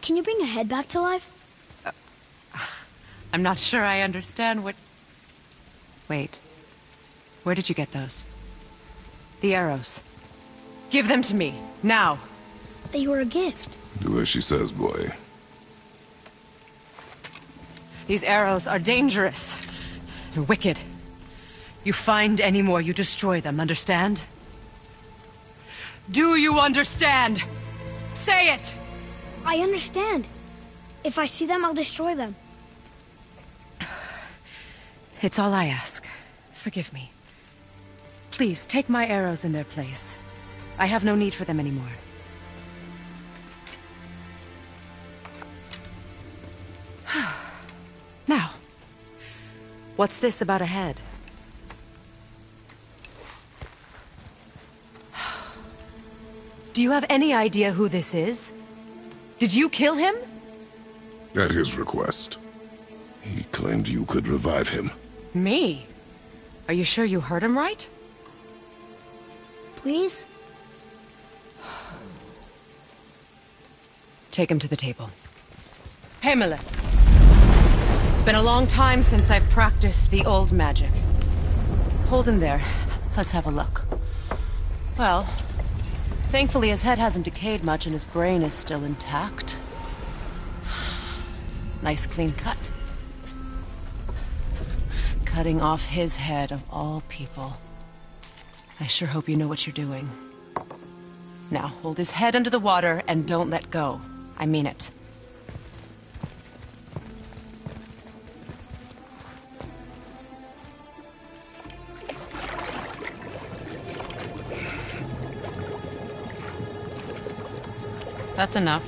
can you bring a head back to life? I'm not sure I understand what... Wait. Where did you get those? The arrows. Give them to me, now. They were a gift. Do as she says, boy. These arrows are dangerous. And wicked. You find any more, you destroy them, understand? Do you understand? Say it! I understand. If I see them, I'll destroy them. It's all I ask. Forgive me. Please, take my arrows in their place. I have no need for them anymore. Now, what's this about a head? Do you have any idea who this is? Did you kill him? At his request. He claimed you could revive him. Me? Are you sure you heard him right? Please? Take him to the table. Hamlet. It's been a long time since I've practiced the old magic. Hold him there. Let's have a look. Well, thankfully his head hasn't decayed much and his brain is still intact. Nice clean cut. Cutting off his head of all people. I sure hope you know what you're doing. Now, hold his head under the water and don't let go. I mean it. That's enough.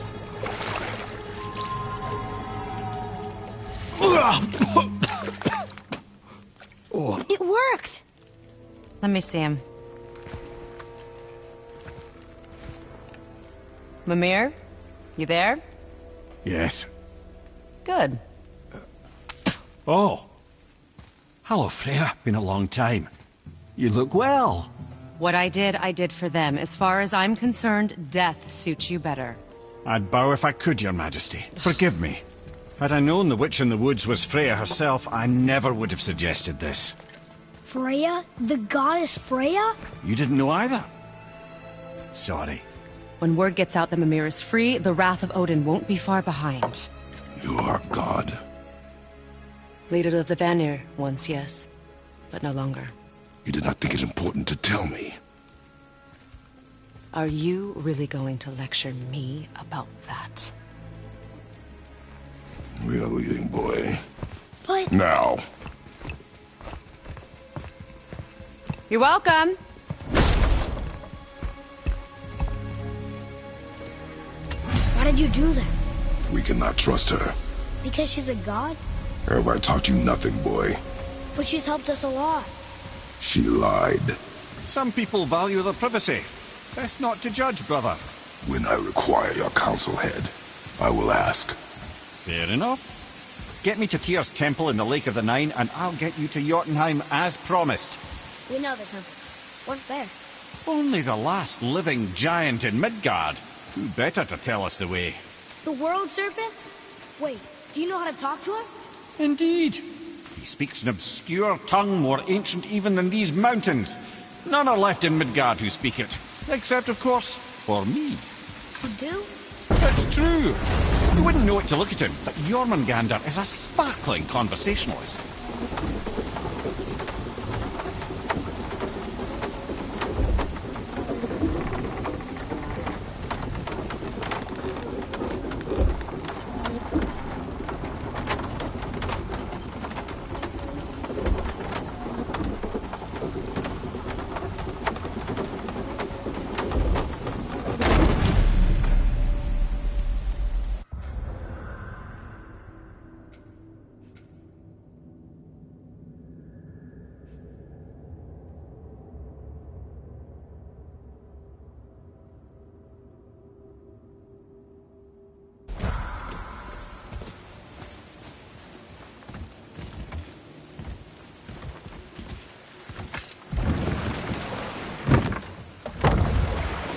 It worked! Let me see him. Mimir? You there? Yes. Good. Oh. Hello, Freya. Been a long time. You look well. What I did for them. As far as I'm concerned, death suits you better. I'd bow if I could, Your Majesty. Forgive me. Had I known the witch in the woods was Freya herself, I never would have suggested this. Freya? The goddess Freya? You didn't know either? Sorry. When word gets out that Mimir is free, the wrath of Odin won't be far behind. You are God. Leader of the Vanir, once, yes. But no longer. You did not think it important to tell me. Are you really going to lecture me about that? We are leaving, boy. But... Now. You're welcome. Why did you do that? We cannot trust her. Because she's a god? Have I taught you nothing, boy? But she's helped us a lot. She lied. Some people value their privacy. Best not to judge, brother. When I require your counsel head, I will ask. Fair enough. Get me to Tyr's temple in the Lake of the Nine, and I'll get you to Jotunheim as promised. We know the temple. What's there? Only the last living giant in Midgard. Who better to tell us the way? The world serpent? Wait, do you know how to talk to her? Indeed. He speaks an obscure tongue more ancient even than these mountains. None are left in Midgard who speak it. Except, of course, for me. You do? It's true. You wouldn't know it to look at him, but Jormungandr is a sparkling conversationalist.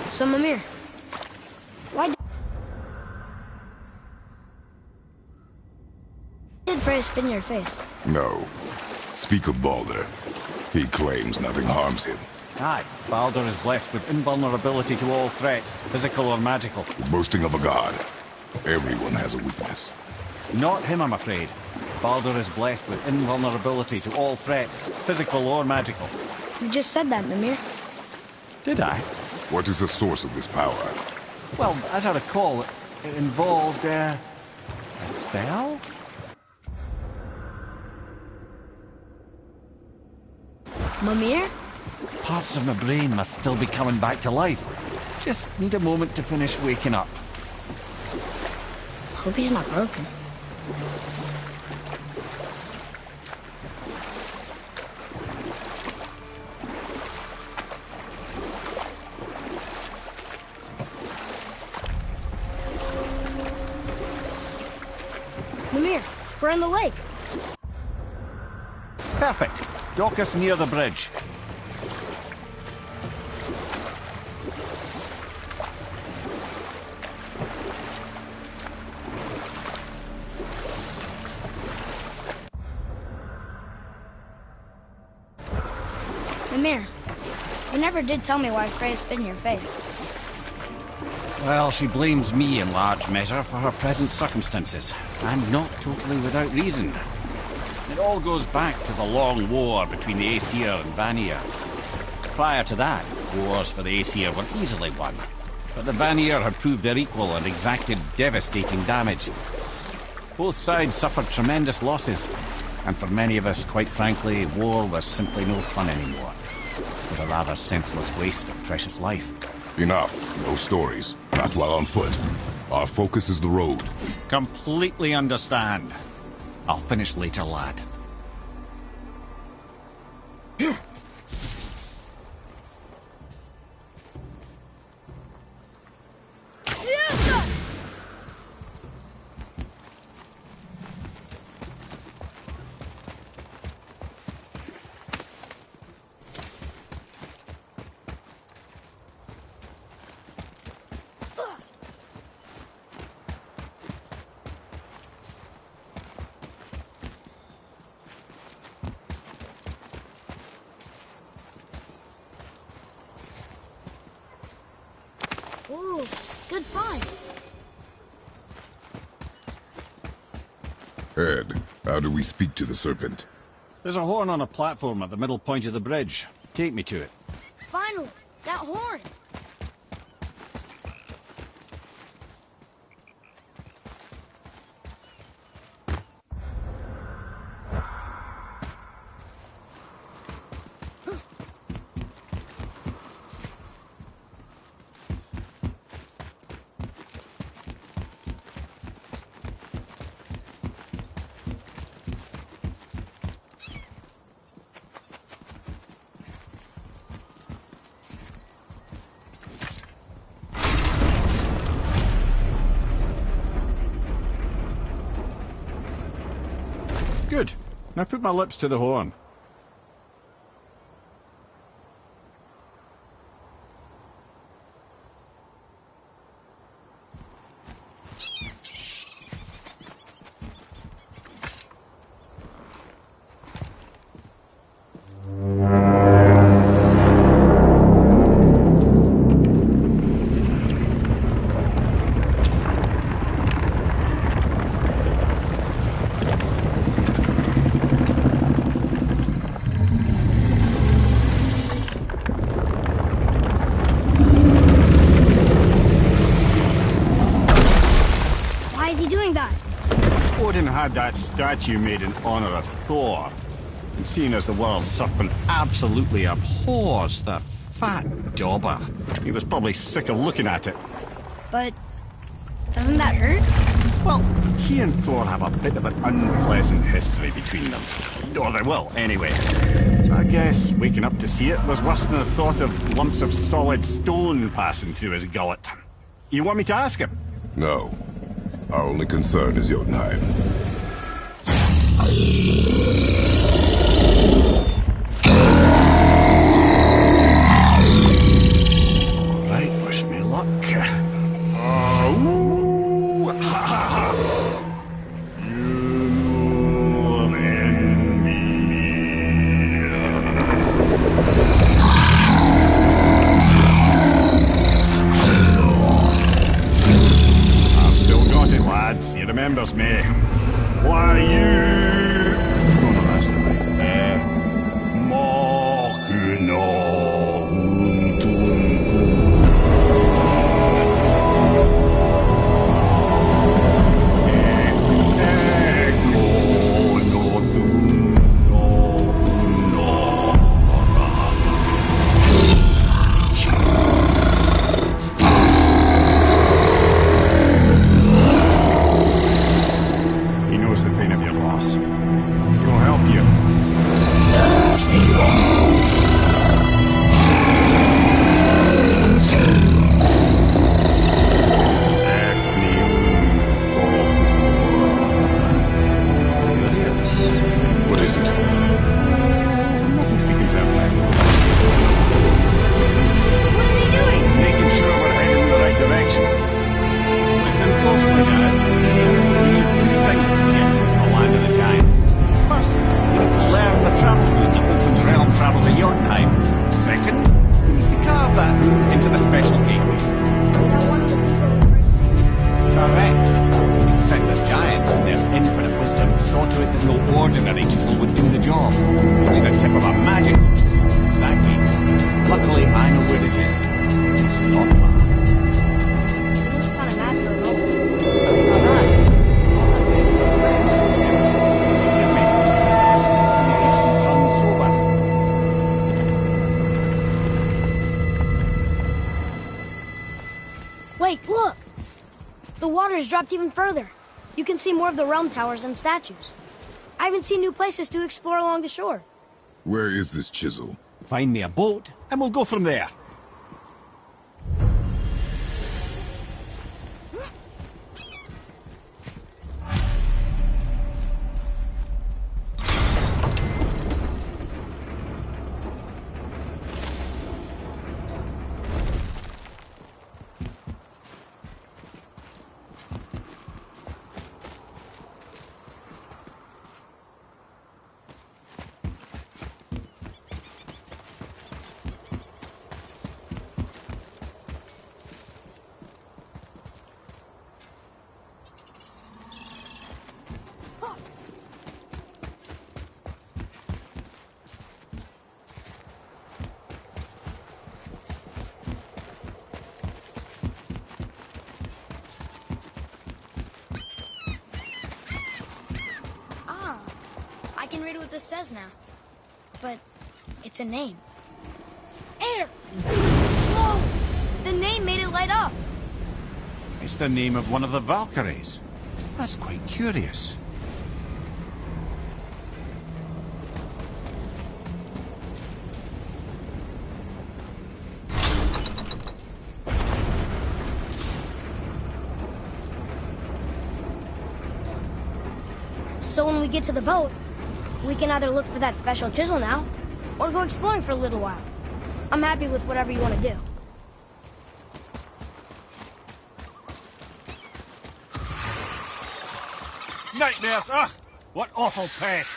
So, Mimir, why did Freya spit in your face? No. Speak of Baldur. He claims nothing harms him. Aye, Baldur is blessed with invulnerability to all threats, physical or magical. Boasting of a god. Everyone has a weakness. Not him, I'm afraid. Baldur is blessed with invulnerability to all threats, physical or magical. You just said that, Mimir. Did I? What is the source of this power? Well, as I recall, it involved, a spell? Mimir? Parts of my brain must still be coming back to life. Just need a moment to finish waking up. Hope he's not broken. Mimir, we're on the lake. Perfect. Dock us near the bridge. Mimir, you never did tell me why Freya spit in your face. Well, she blames me in large measure for her present circumstances, and not totally without reason. It all goes back to the long war between the Aesir and Vanir. Prior to that, wars for the Aesir were easily won, but the Vanir had proved their equal and exacted devastating damage. Both sides suffered tremendous losses, and for many of us, quite frankly, war was simply no fun anymore. But a rather senseless waste of precious life. Enough. No stories. Not while on foot. Our focus is the road. Completely understand. I'll finish later, lad. Ooh, good find. Ed, how do we speak to the serpent? There's a horn on a platform at the middle point of the bridge. Take me to it. Finally, that horn. Good. Now put my lips to the horn. Odin had that statue made in honor of Thor. And seeing as the world serpent absolutely abhors the fat dauber, he was probably sick of looking at it. But doesn't that hurt? Well, he and Thor have a bit of an unpleasant history between them. Or they will, anyway. So I guess waking up to see it was worse than the thought of lumps of solid stone passing through his gullet. You want me to ask him? No. Our only concern is Jotunheim. Right, wish me luck. You he remembers me. Why, you... Oh, no, that's not right. He knows the pain of your loss. He'll help you. What is it? Nothing to be concerned with. What is he doing? Making sure we're heading in the right direction. Listen closely now. You need two things to get us into the land of the giants. First, you need to learn the travel route that opens realm travel to Jotunheim. Second, you need to carve that route into the special gateway. Now one of the people we first met. Correct. It's said the giants, in their infinite wisdom, saw to it that no ordinary chisel would do the job. Only the tip of a magic chisel opens that gate. Luckily, I know where it is. It's not far. He looks kind of mad for a moment. Nothing like that. All I said was friends. Forgive me. This makes me turn sober. Wait, look! The water's dropped even further. You can see more of the realm towers and statues. I even see new places to explore along the shore. Where is this chisel? Find me a boat, and we'll go from there. I can read what this says now. But it's a name. Air! Whoa! The name made it light up. It's the name of one of the Valkyries. That's quite curious. So when we get to the boat, we can either look for that special chisel now, or go exploring for a little while. I'm happy with whatever you want to do. Nightmares! Ugh! What awful pests!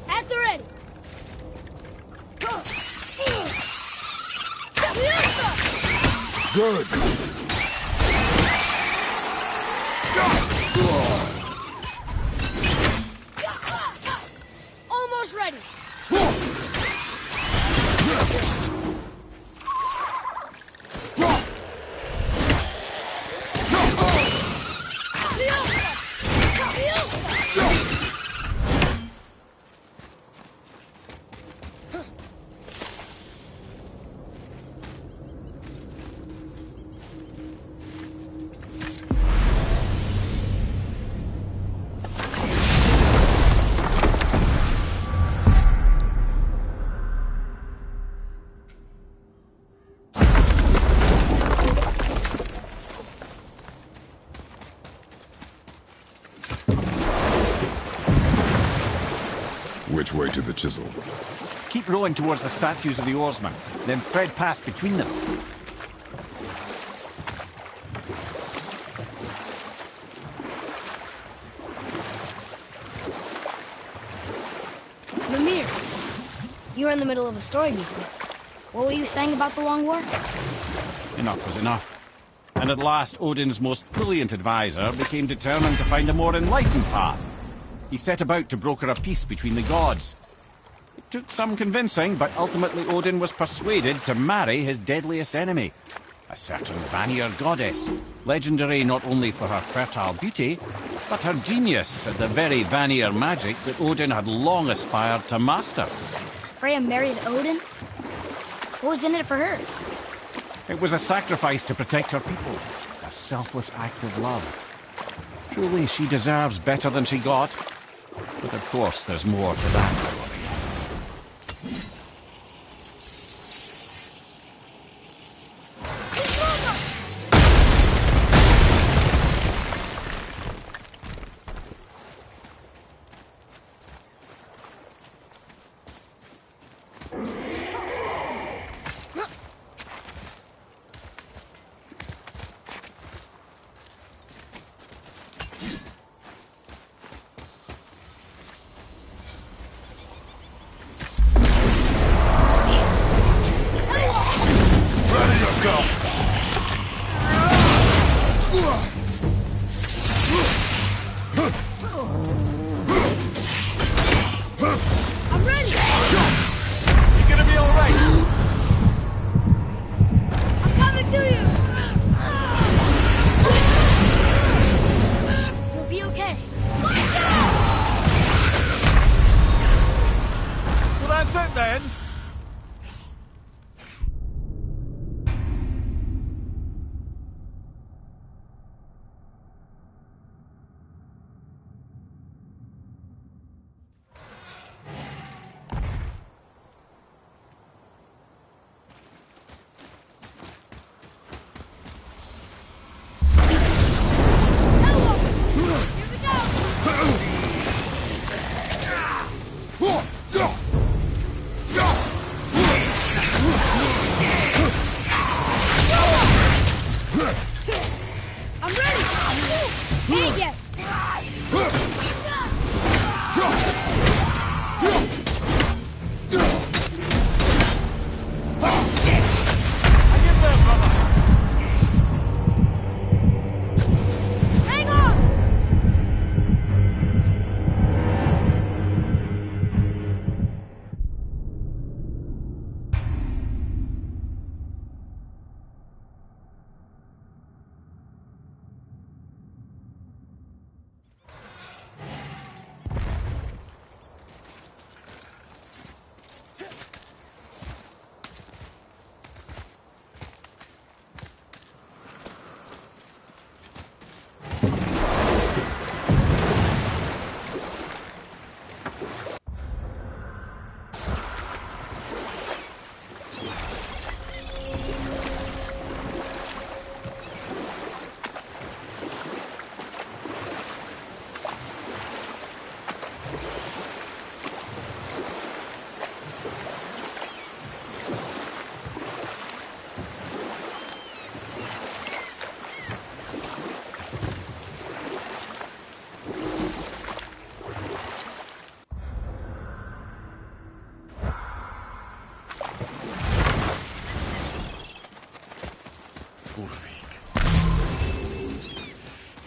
At the ready. Good. Almost ready. Which way to the chisel? Keep rowing towards the statues of the oarsmen, then thread past between them. You were in the middle of a story before. What were you saying about the Long War? Enough was enough. And at last, Odin's most brilliant advisor became determined to find a more enlightened path. He set about to broker a peace between the gods. It took some convincing, but ultimately Odin was persuaded to marry his deadliest enemy, a certain Vanir goddess, legendary not only for her fertile beauty, but her genius at the very Vanir magic that Odin had long aspired to master. Freya married Odin? What was in it for her? It was a sacrifice to protect her people, a selfless act of love. Truly, she deserves better than she got. But of course, there's more to that story.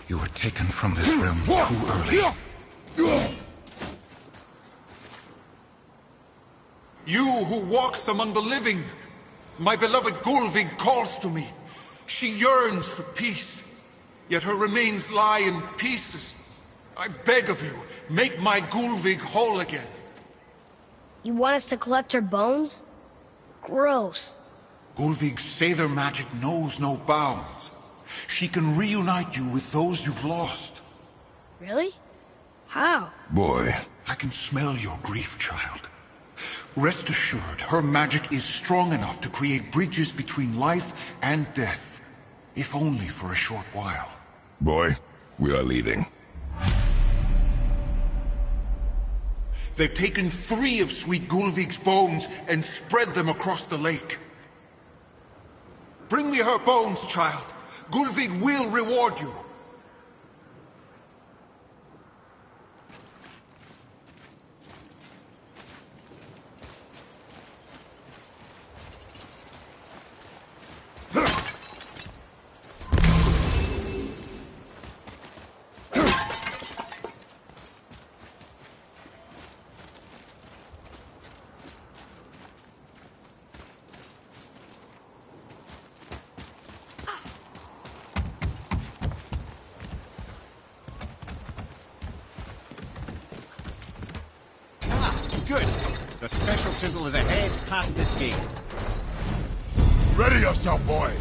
You were taken from this realm too early. You who walks among the living, my beloved Gulvig calls to me. She yearns for peace, yet her remains lie in pieces. I beg of you, make my Gulvig whole again. You want us to collect her bones? Gross. Gulvig's Sather magic knows no bounds. She can reunite you with those you've lost. Really? How? Boy. I can smell your grief, child. Rest assured, her magic is strong enough to create bridges between life and death, if only for a short while. Boy, we are leaving. They've taken 3 of Sweet Gulvig's bones and spread them across the lake. Bring me her bones, child. Gulvig will reward you. Good. The special chisel is ahead past this gate. Ready yourself, boy!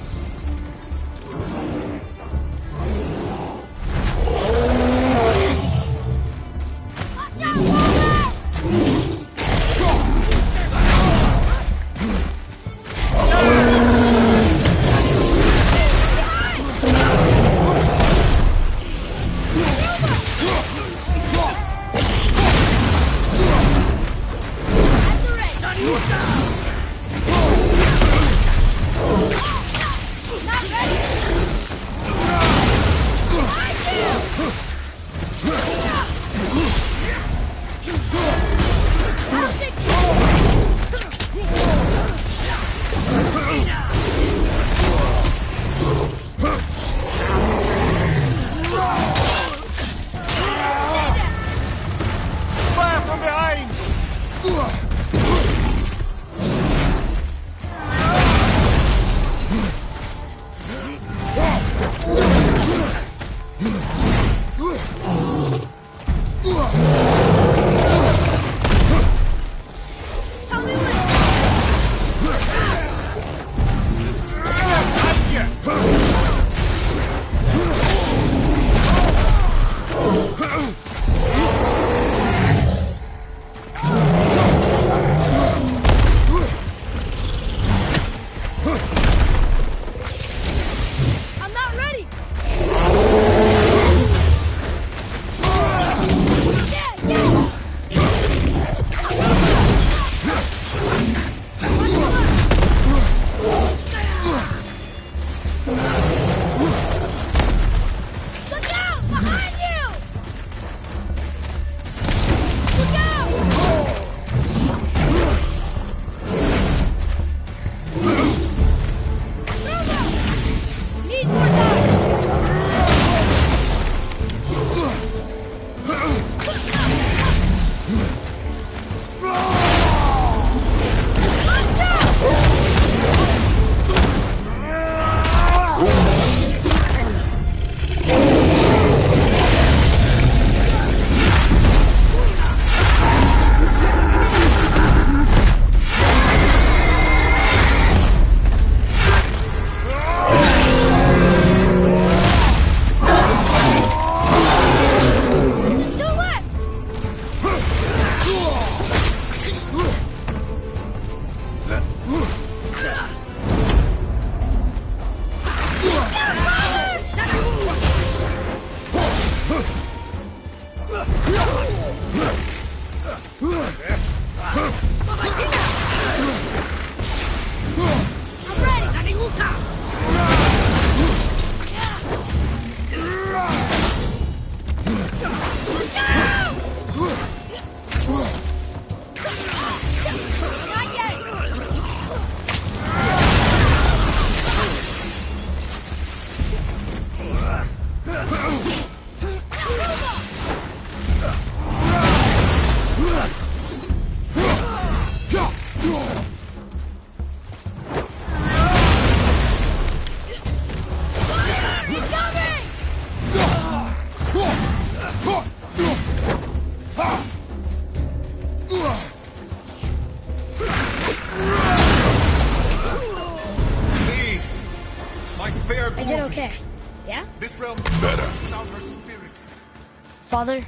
I did okay. Yeah? This realm Better. without her spirit. Father,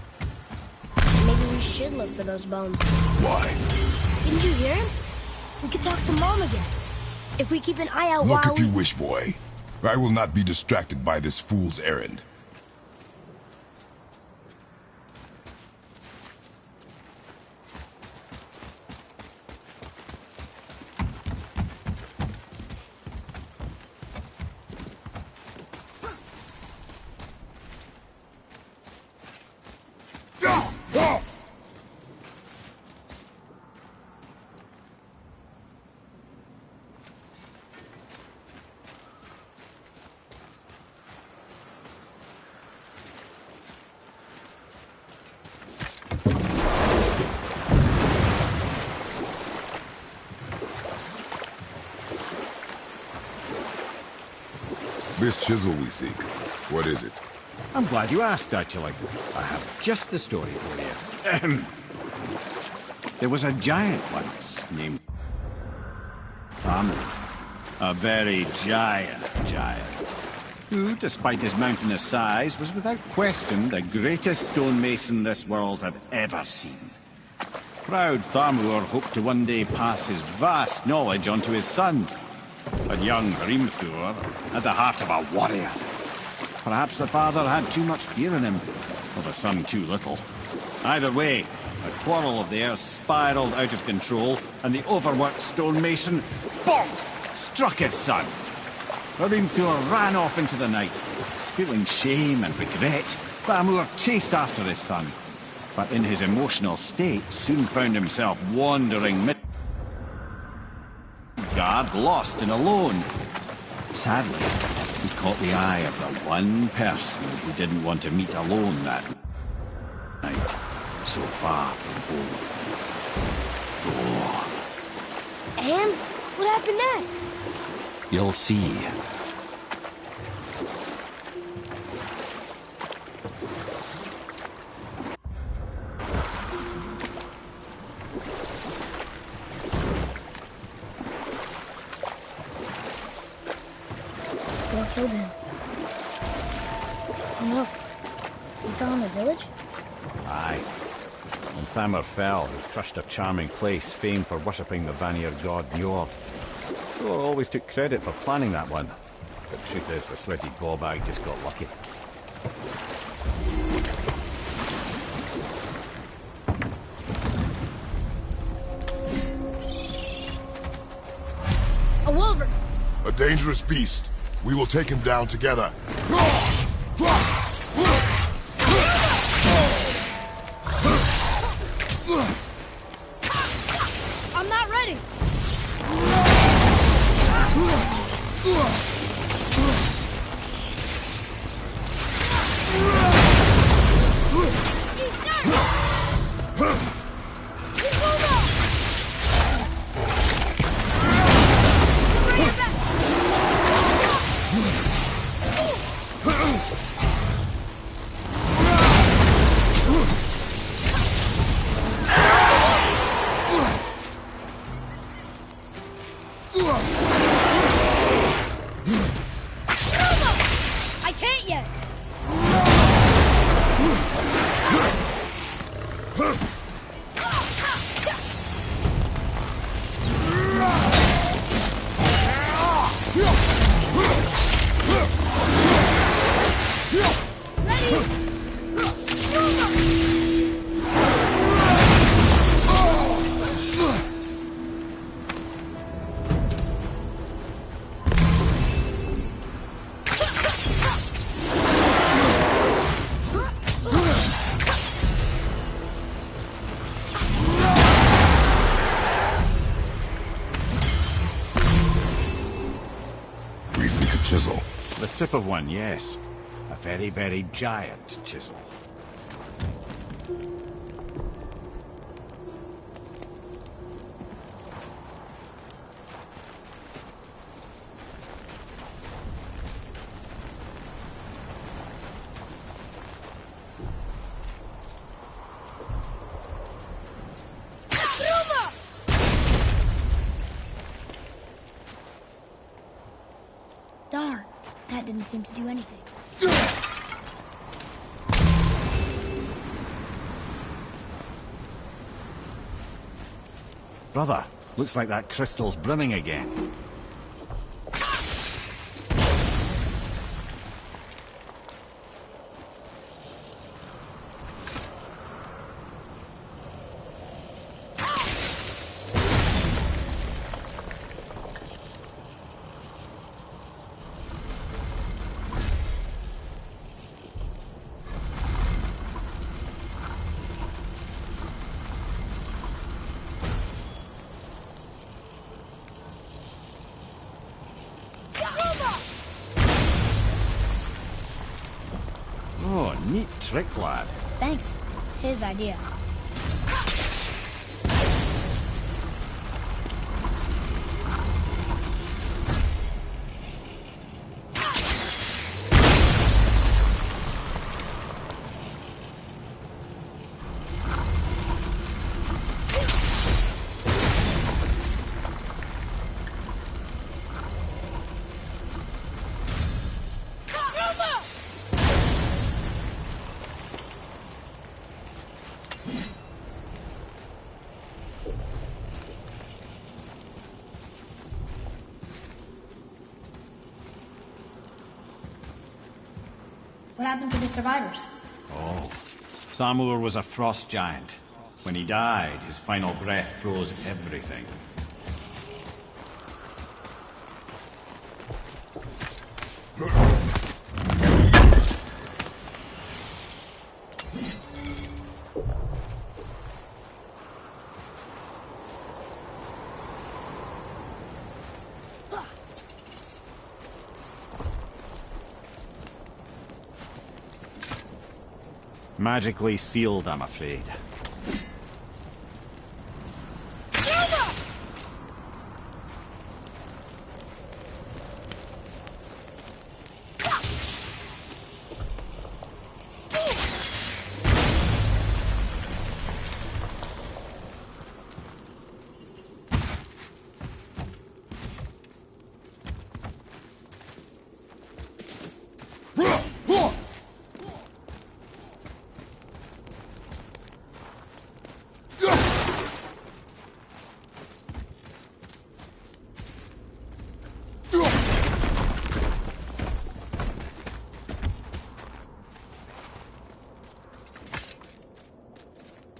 maybe we should look for those bones. Why? Didn't you hear him? We could talk to Mom again. If we keep an eye out Look while if you wish, boy. I will not be distracted by this fool's errand. This chisel we seek, what is it? I'm glad you asked, actually. I have just the story for you. There was a giant once named Thamur. A very giant, who, despite his mountainous size, was without question the greatest stonemason this world had ever seen. Proud Thamur hoped to one day pass his vast knowledge on to his son. But young Hrimthur had the heart of a warrior. Perhaps the father had too much fear in him, or the son too little. Either way, the quarrel of theirs spiraled out of control, and the overworked stonemason, bonk, struck his son. Hrimthur ran off into the night. Feeling shame and regret, Thamur chased after his son, but in his emotional state soon found himself wandering Midgard, lost and alone. Sadly, he caught the eye of the one person who didn't want to meet alone that night, so far from home. Thor. And what happened next? You'll see. Thor killed him. Oh no. He fell in the village? Aye. When Thamur fell, he crushed a charming place famed for worshipping the Vanir god Njord. Thor always took credit for planning that one. But the truth is, the sweaty ballbag just got lucky. A wolverine! A dangerous beast. We will take him down together. I'm not ready! I can't yet! We seek a chisel. The tip of one, yes. A very, very giant chisel. Darn, that didn't seem to do anything. Brother, looks like that crystal's brimming again. Oh, neat trick, lad. Thanks. His idea. What happened to the survivors? Oh, Thamur was a frost giant. When he died, his final breath froze everything. Magically sealed, I'm afraid.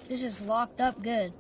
This is locked up good.